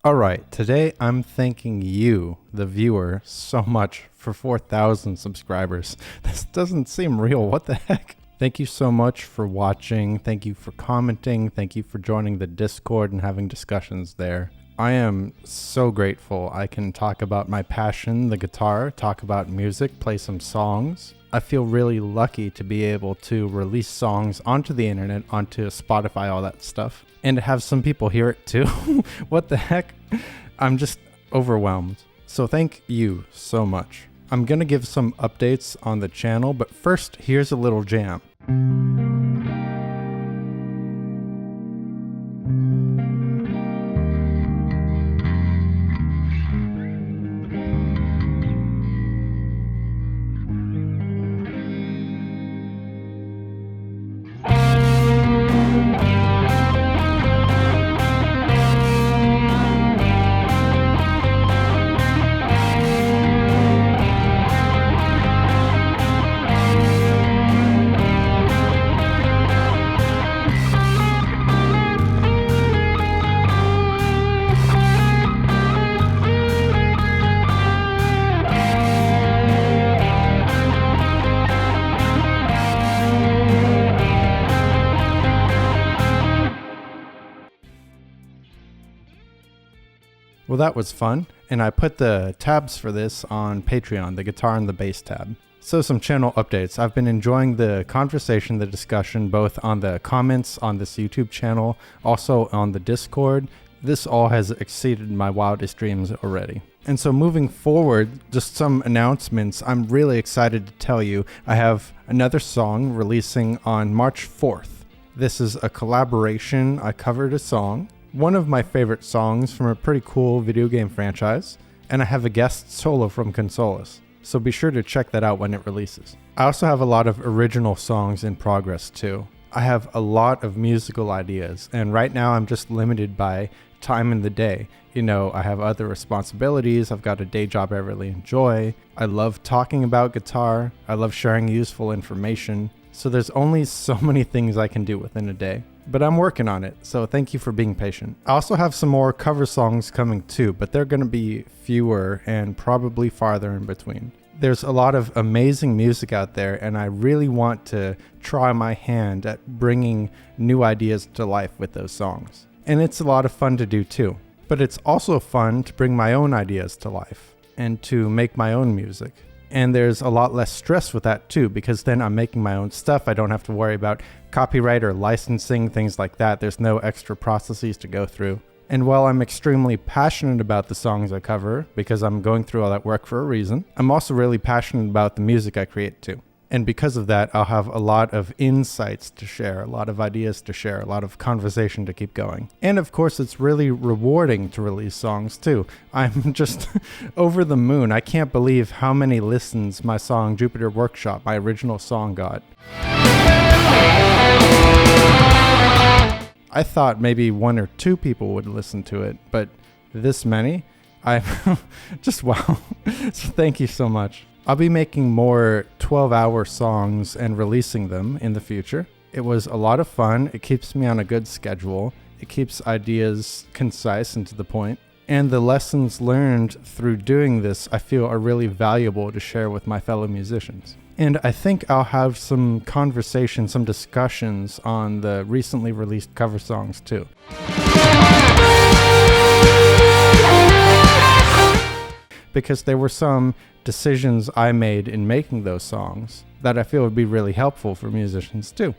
Alright, today I'm thanking you, the viewer, so much for 4,000 subscribers. This doesn't seem real, what the heck? Thank you so much for watching, thank you for commenting, thank you for joining the Discord and having discussions there. I am so grateful I can talk about my passion, the guitar, talk about music, play some songs. I feel really lucky to be able to release songs onto the internet, onto Spotify, all that stuff, and to have some people hear it too. What the heck? I'm just overwhelmed. So thank you so much. I'm gonna give some updates on the channel, but first, here's a little jam. Well, that was fun, and I put the tabs for this on Patreon, the guitar and the bass tab. So some channel updates. I've been enjoying the conversation, the discussion, both on the comments on this YouTube channel, also on the Discord. This all has exceeded my wildest dreams already. And so moving forward, just some announcements. I'm really excited to tell you I have another song releasing on March 4th. This is a collaboration. I covered a song. One of my favorite songs from a pretty cool video game franchise, and I have a guest solo from Consolous, so be sure to check that out when it releases. I also have a lot of original songs in progress too. I have a lot of musical ideas, and right now I'm just limited by time in the day. You know, I have other responsibilities, I've got a day job I really enjoy, I love talking about guitar, I love sharing useful information, so there's only so many things I can do within a day. But I'm working on it, so thank you for being patient. I also have some more cover songs coming too, but they're going to be fewer and probably farther in between. There's a lot of amazing music out there, and I really want to try my hand at bringing new ideas to life with those songs. And it's a lot of fun to do too. But it's also fun to bring my own ideas to life and to make my own music. And there's a lot less stress with that too, because then I'm making my own stuff. I don't have to worry about copyright or licensing, things like that. There's no extra processes to go through. And while I'm extremely passionate about the songs I cover, because I'm going through all that work for a reason, I'm also really passionate about the music I create too. And because of that, I'll have a lot of insights to share, a lot of ideas to share, a lot of conversation to keep going. And of course, it's really rewarding to release songs too. I'm just over the moon. I can't believe how many listens my song Jupiter Workshop, my original song, got. I thought maybe 1 or 2 people would listen to it, but this many? I just wow. So thank you so much. I'll be making more 12-hour songs and releasing them in the future. It was a lot of fun. It keeps me on a good schedule. It keeps ideas concise and to the point. And the lessons learned through doing this, I feel, are really valuable to share with my fellow musicians. And I think I'll have some conversations, some discussions on the recently released cover songs too. Because there were some decisions I made in making those songs that I feel would be really helpful for musicians too.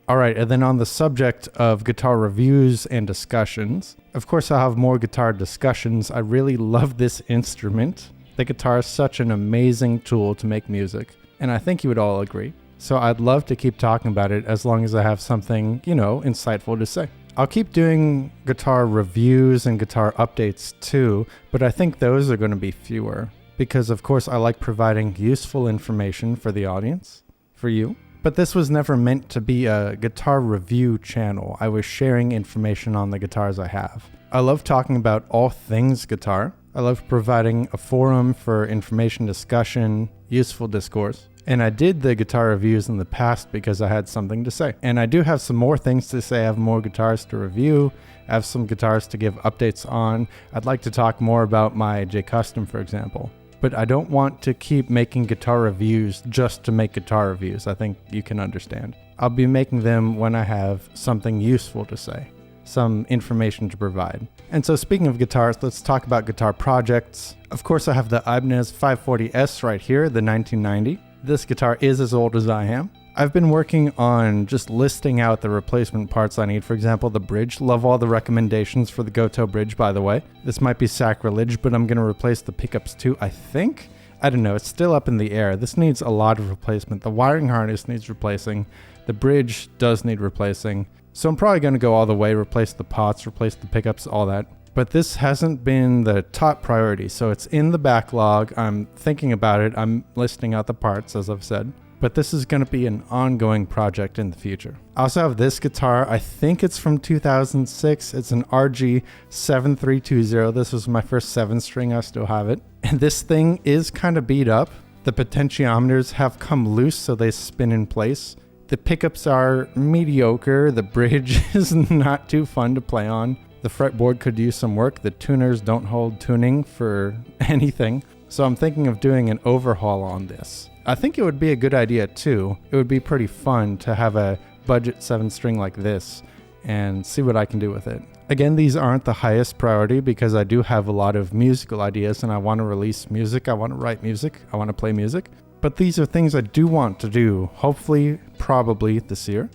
Alright, and then on the subject of guitar reviews and discussions, of course I'll have more guitar discussions. I really love this instrument. The guitar is such an amazing tool to make music, and I think you would all agree. So I'd love to keep talking about it as long as I have something, insightful to say. I'll keep doing guitar reviews and guitar updates too, but I think those are going to be fewer because of course I like providing useful information for the audience, for you. But this was never meant to be a guitar review channel. I was sharing information on the guitars I have. I love talking about all things guitar. I love providing a forum for information discussion, useful discourse. And I did the guitar reviews in the past because I had something to say. And I do have some more things to say. I have more guitars to review. I have some guitars to give updates on. I'd like to talk more about my J Custom, for example. But I don't want to keep making guitar reviews just to make guitar reviews. I think you can understand. I'll be making them when I have something useful to say, some information to provide. And so speaking of guitars, let's talk about guitar projects. Of course, I have the Ibanez 540S right here, the 1990. This guitar is as old as I am. I've been working on just listing out the replacement parts I need. For example, the bridge. Love all the recommendations for the Goto bridge, by the way. This might be sacrilege, but I'm going to replace the pickups too, I think. I don't know. It's still up in the air. This needs a lot of replacement. The wiring harness needs replacing. The bridge does need replacing. So I'm probably going to go all the way, replace the pots, replace the pickups, all that. But this hasn't been the top priority. So it's in the backlog. I'm thinking about it. I'm listing out the parts, as I've said. But this is going to be an ongoing project in the future. I also have this guitar. I think it's from 2006. It's an RG7320. This was my first 7-string. I still have it. And this thing is kind of beat up. The potentiometers have come loose, so they spin in place. The pickups are mediocre. The bridge is not too fun to play on. The fretboard could use some work. The tuners don't hold tuning for anything. So I'm thinking of doing an overhaul on this. I think it would be a good idea too. It would be pretty fun to have a budget 7-string like this and see what I can do with it. Again, these aren't the highest priority because I do have a lot of musical ideas and I want to release music. I want to write music. I want to play music. But these are things I do want to do, hopefully, probably this year.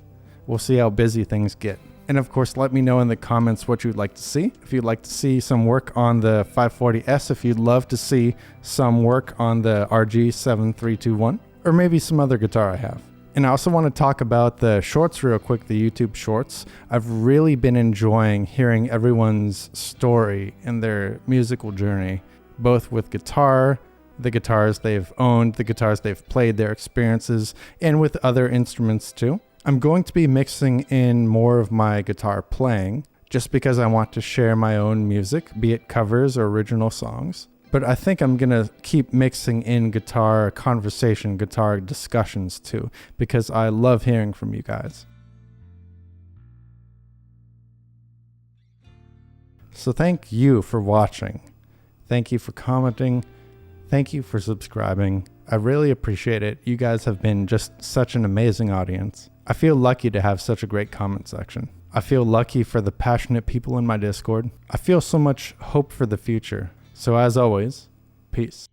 We'll see how busy things get. And of course, let me know in the comments what you'd like to see. If you'd like to see some work on the 540S, if you'd love to see some work on the RG7321, or maybe some other guitar I have. And I also want to talk about the shorts real quick, the YouTube shorts. I've really been enjoying hearing everyone's story and their musical journey, both with guitar, the guitars they've owned, the guitars they've played, their experiences, and with other instruments too. I'm going to be mixing in more of my guitar playing just because I want to share my own music, be it covers or original songs. But I think I'm going to keep mixing in guitar conversation, guitar discussions too, because I love hearing from you guys. So thank you for watching. Thank you for commenting. Thank you for subscribing. I really appreciate it. You guys have been just such an amazing audience. I feel lucky to have such a great comment section. I feel lucky for the passionate people in my Discord. I feel so much hope for the future. So as always, peace.